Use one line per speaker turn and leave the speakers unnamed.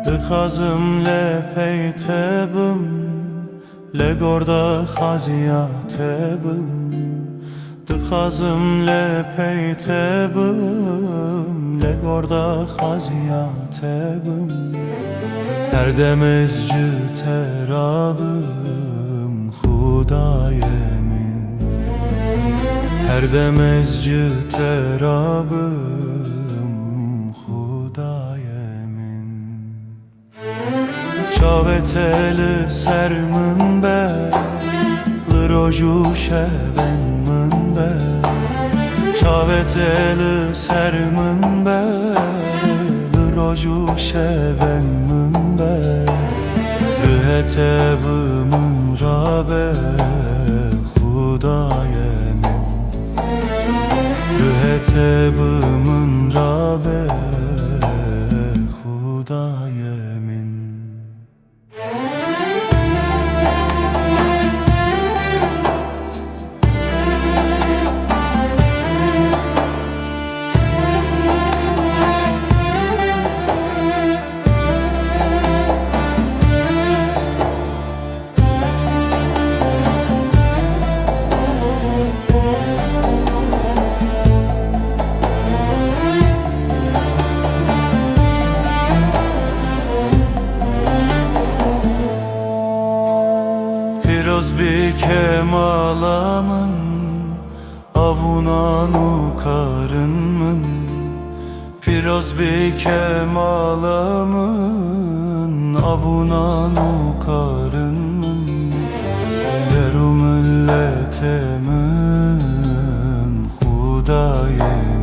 Dixazım le peytebim, le gorda xaziyatebim. Dixazım le peytebim, le gorda xaziyatebim. Her demezcü terabım, Xudayemin. Her demezcü terabım, Xudayemin. Çaveteli sermin be, Liroju şeven min be. Çaveteli sermin be, Liroju şeven min be. Rühetebımın rabe, Xudayemin. Rühetebımın rabe, Xudayemin. Piroz bir kemalamın, avunanu karınmın. Piroz bir kemalamın, avunanu karınmın. Deru milletemin, Xudayemin.